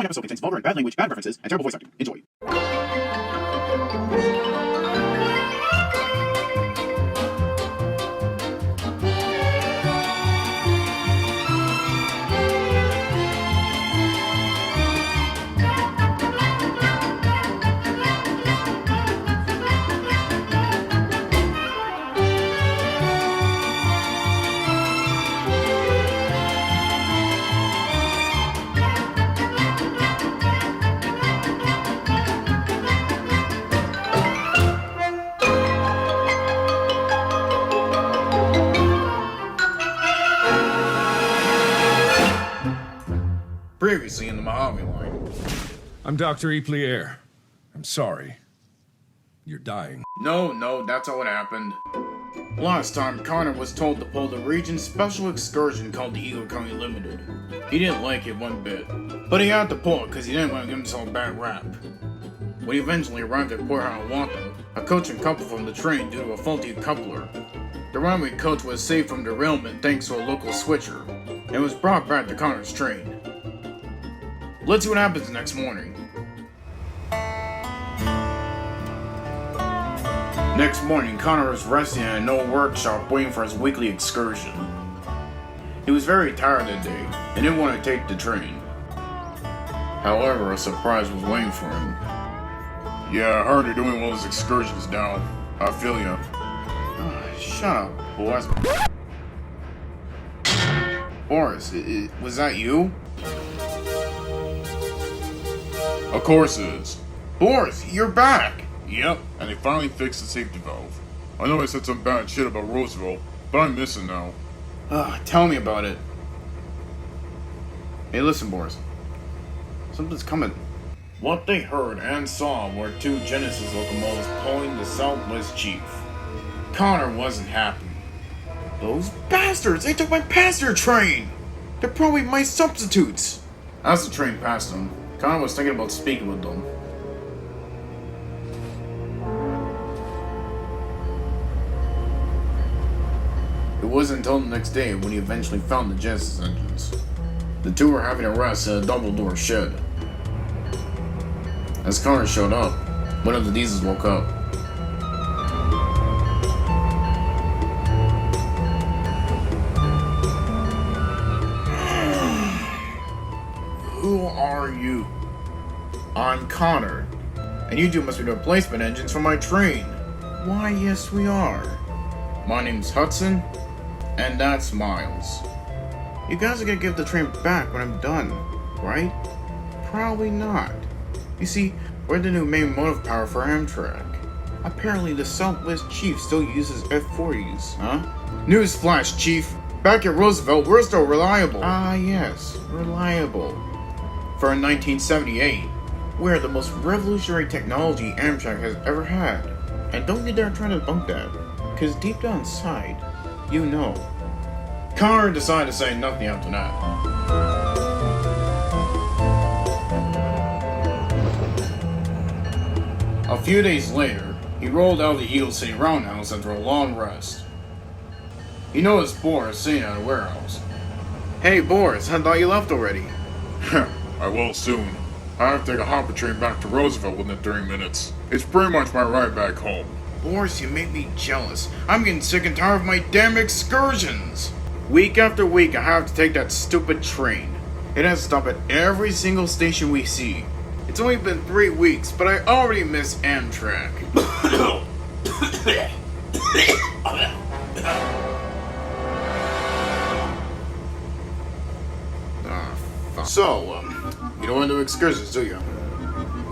following episode contains vulgar and bad language, bad references, and terrible voice acting. Enjoy. Previously in the Mojave line. I'm Dr. Eplier. I'm sorry. You're dying. No, that's how it happened. Last time, Connor was told to pull the region's special excursion called the Eagle County Limited. He didn't like it one bit, but he had to pull it because he didn't want to give himself a bad rap. When he eventually arrived at Port Hiawatha, a coach and couple from the train due to a faulty coupler. The runaway coach was saved from derailment thanks to a local switcher, and was brought back to Connor's train. Let's see what happens next morning. Next morning, Connor was resting in an old workshop waiting for his weekly excursion. He was very tired that day and didn't want to take the train. However, a surprise was waiting for him. Yeah, I heard you're doing one of those excursions now. I feel ya. Shut up, Boris. Boris, was that you? Of course it is. Boris, you're back! Yep, and they finally fixed the safety valve. I know I said some bad shit about Roosevelt, but I'm missing now. Tell me about it. Hey, listen, Boris. Something's coming. What they heard and saw were two Genesis locomotives pulling the Southwest Chief. Connor wasn't happy. Those bastards! They took my passenger train! They're probably my substitutes! As the train passed them, Connor was thinking about speaking with them. It wasn't until the next day when he eventually found the Genesis engines. The two were having a rest in a double-door shed. As Connor showed up, one of the diesels woke up. Who are you? I'm Connor, and you two must be the replacement engines for my train. Why, yes we are. My name's Hudson, and that's Miles. You guys are gonna give the train back when I'm done, right? Probably not. You see, we're the new main motive power for Amtrak. Apparently the Southwest Chief still uses F-40s, huh? Newsflash, Chief! Back at Roosevelt, we're still reliable. Ah, yes, reliable. For in 1978, we're the most revolutionary technology Amtrak has ever had. And don't you dare try to bunk that, because deep down inside, you know. Connor decided to say nothing after that. A few days later, he rolled out of the Eagle City roundhouse after a long rest. He noticed Boris sitting at a warehouse. Hey Boris, I thought you left already. I will soon. I have to take a hopper train back to Roosevelt within 30 minutes. It's pretty much my ride back home. Boris, you make me jealous. I'm getting sick and tired of my damn excursions. Week after week, I have to take that stupid train. It has to stop at every single station we see. It's only been 3 weeks, but I already miss Amtrak. So, you don't want to do excursions, do you?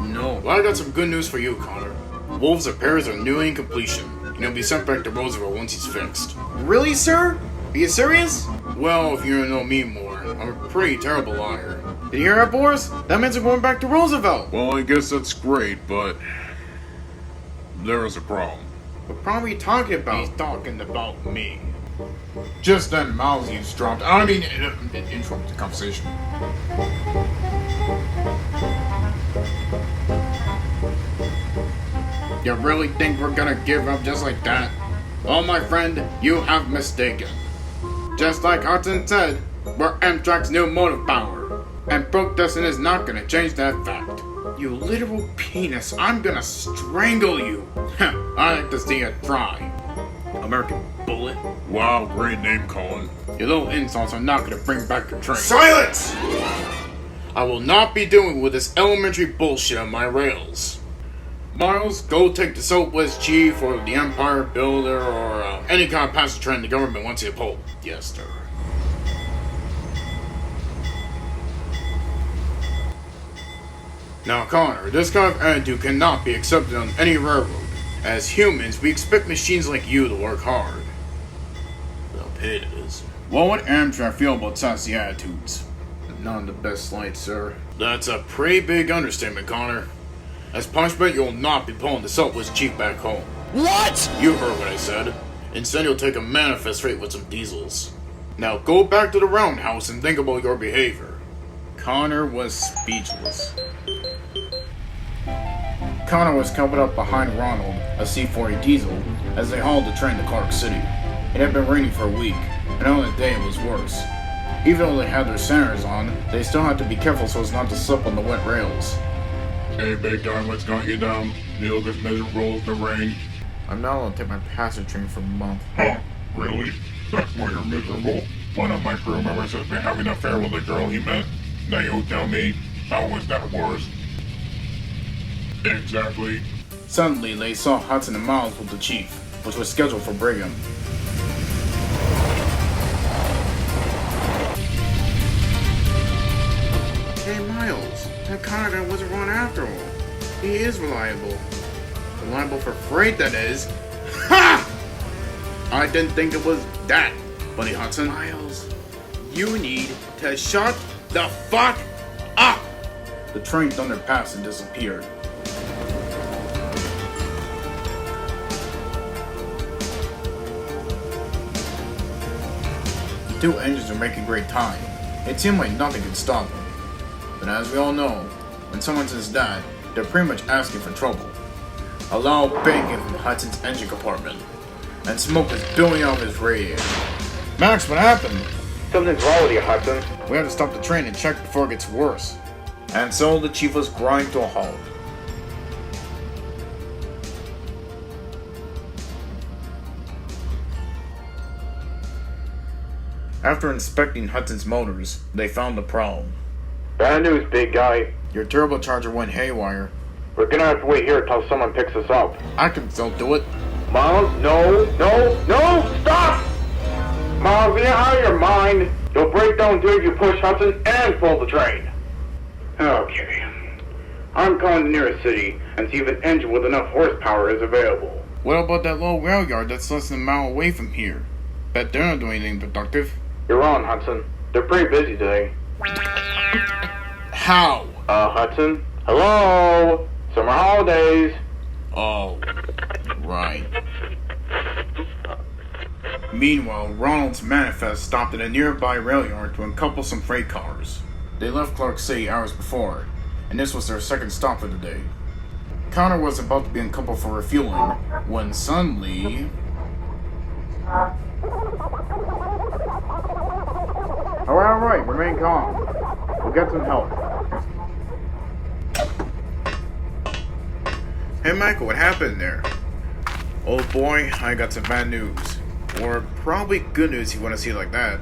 No. Well, I got some good news for you, Connor. Wolves repairs are nearing completion, and he'll be sent back to Roosevelt once he's fixed. Really, sir? Are you serious? Well, if you know me more, I'm a pretty terrible liar. Did you hear that, Boris? That means we're going back to Roosevelt. Well, I guess that's great, but there is a problem. What problem are you talking about? He's talking about me. Just then, Miles eavesdropped. I mean, interrupt the conversation. You really think we're gonna give up just like that? Well, my friend, you have mistaken. Just like Hudson said, we're Amtrak's new motive power. And protesting is not gonna change that fact. You literal penis, I'm gonna strangle you. I like to see it try. American bullet. Wow, great name calling. Your little insults are not gonna bring back your train. Silence! I will not be dealing with this elementary bullshit on my rails. Miles, go take the Southwest Chief or the Empire Builder or any kind of passenger train the government wants you to pull. Yes, sir. Now, Connor, this kind of attitude cannot be accepted on any railroad. As humans, we expect machines like you to work hard. Well, it is. What would Amtrak feel about sassy attitudes? Not in the best light, sir. That's a pretty big understatement, Connor. As punishment, you'll not be pulling the Southwest Chief back home. What? You heard what I said. Instead, you'll take a manifest rate with some diesels. Now go back to the roundhouse and think about your behavior. Connor was speechless. Connor was coupled up behind Ronald, a C-40 diesel, as they hauled the train to Clark City. It had been raining for a week, and on the day it was worse. Even though they had their sensors on, they still had to be careful so as not to slip on the wet rails. Hey, big guy, what's got you down? You look as miserable as the rain. I'm not allowed to take my passenger train for a month. Huh? Really? That's why you're miserable? One of my crew members has been having an affair with a girl he met. Now you tell me, how was that worse? Exactly. Suddenly, they saw Hudson and Miles with the chief, which was scheduled for Brigham. Hey, Miles, that Connor guy wasn't wrong after all. He is reliable. Reliable for freight, that is. Ha! I didn't think it was that, Buddy Hudson. Miles, you need to shut the fuck up! The train thundered past and disappeared. The two engines were making great time. It seemed like nothing could stop them. But as we all know, when someone says that, they're pretty much asking for trouble. A loud banging from Hudson's engine compartment, and smoke was billowing out of his radiator. Max, what happened? Something's wrong with you, Hudson. We have to stop the train and check before it gets worse. And so the chief was grinding to a halt. After inspecting Hudson's motors, they found the problem. Bad news, big guy. Your turbocharger went haywire. We're gonna have to wait here till someone picks us up. I can still do it. Miles, no, stop! Miles, you're out of your mind. You'll break down until you push Hudson and pull the train. Okay. I'm calling the nearest city and see if an engine with enough horsepower is available. What about that little rail yard that's less than a mile away from here? Bet they're not doing anything productive. You're wrong, Hudson. They're pretty busy today. How? Hudson? Hello? Summer holidays. Oh, right. Meanwhile, Ronald's manifest stopped at a nearby rail yard to uncouple some freight cars. They left Clark City hours before, and this was their second stop for the day. Connor was about to be uncoupled for refueling, when suddenly... Alright, remain calm. We'll get some help. Hey Michael, what happened there? Oh boy, I got some bad news. Or probably good news if you want to see it like that.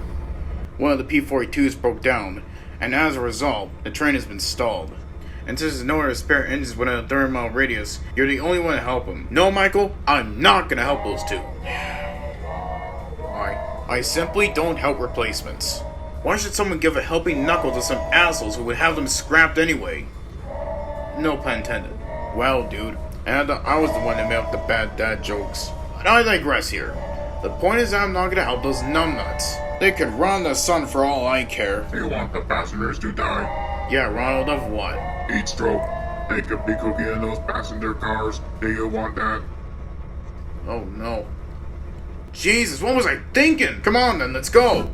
One of the P-42s broke down, and as a result, the train has been stalled. And since there's no other spare engines within a 30-mile radius, you're the only one to help them. No, Michael, I'm not gonna help those two. I simply don't help replacements. Why should someone give a helping knuckle to some assholes who would have them scrapped anyway? No pun intended. Well, dude, and I was the one that made up the bad dad jokes. But I digress here. The point is that I'm not gonna help those numbnuts. They could run the sun for all I care. Do you want the passengers to die? Yeah, Ronald, of what? Heat stroke. They could be cooking in those passenger cars. Do you want that? Oh no. Jesus, what was I thinking? Come on then, let's go!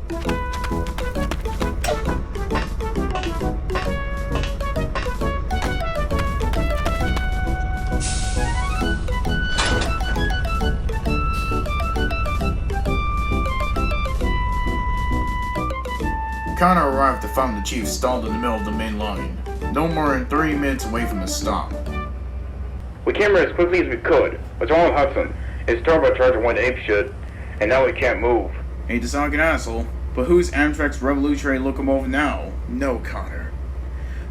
Connor arrived to find the chief stalled in the middle of the main line, no more than 3 minutes away from the stop. We came here as quickly as we could. What's wrong with Hudson? His turbocharger went apeshit, and now we can't move. Hate to sound like an asshole, but who's Amtrak's revolutionary locomotive now? No, Connor.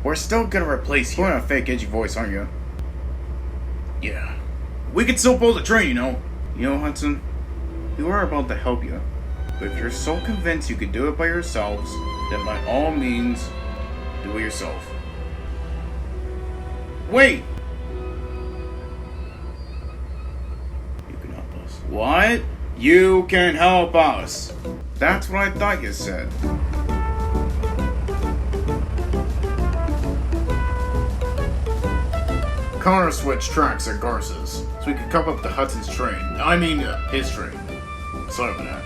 We're still gonna replace you. You're in a fake edgy voice, aren't you? Yeah. We can still pull the train, you know. You know, Hudson, we were about to help you. But if you're so convinced you could do it by yourselves, then by all means, do it yourself. Wait! You can help us. What? You can help us. That's what I thought you said. Connor switched tracks at Garza's, so we could come up to Hudson's train. His train. Sorry about that.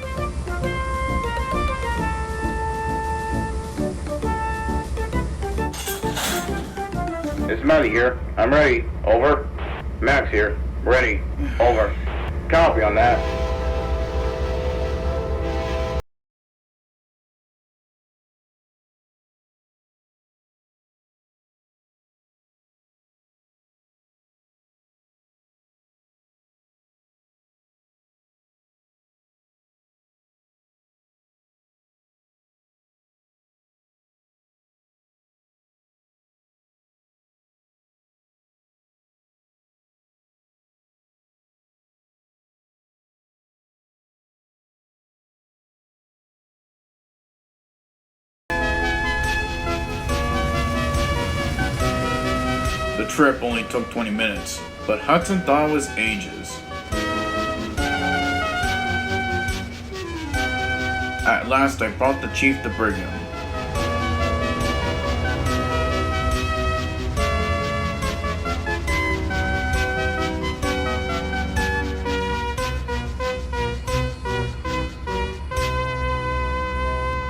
It's Matty here. I'm ready. Over. Max here. Ready. Over. Copy on that. The trip only took 20 minutes, but Hudson thought it was ages. At last, I brought the chief to Brigham.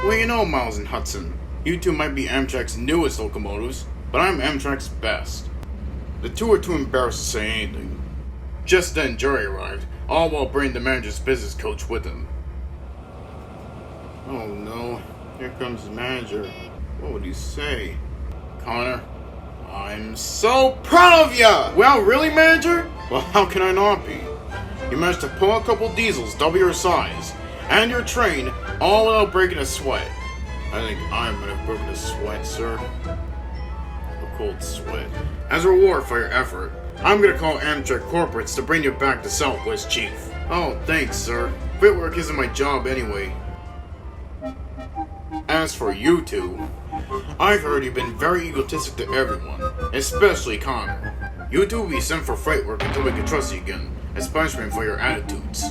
Well, you know, Miles and Hudson, you two might be Amtrak's newest locomotives, but I'm Amtrak's best. The two are too embarrassed to say anything. Just then, Jerry arrived, all while bringing the manager's business coach with him. Oh no, here comes the manager. What would he say? Connor, I'm so proud of ya! Well, really, manager? Well, how can I not be? You managed to pull a couple diesels double your size, and your train, all without breaking a sweat. I think I might have broken a sweat, sir. A cold sweat. As a reward for your effort, I'm gonna call Amtrak corporates to bring you back to Southwest, Chief. Oh, thanks, sir. Quit work isn't my job anyway. As for you two, I've heard you've been very egotistic to everyone, especially Connor. You two will be sent for freight work until we can trust you again, as punishment for your attitudes.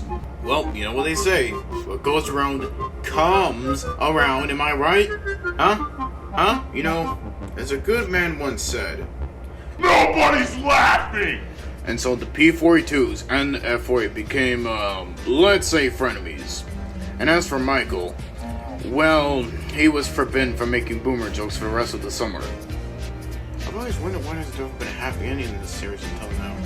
Well, you know what they say, what goes around comes around, am I right? Huh? You know, as a good man once said, Nobody's laughing! and so the P-42s and the F-48 became, let's say frenemies. And as for Michael, well, he was forbidden from making boomer jokes for the rest of the summer. I've always wondered why there's never been a happy ending in this series until now.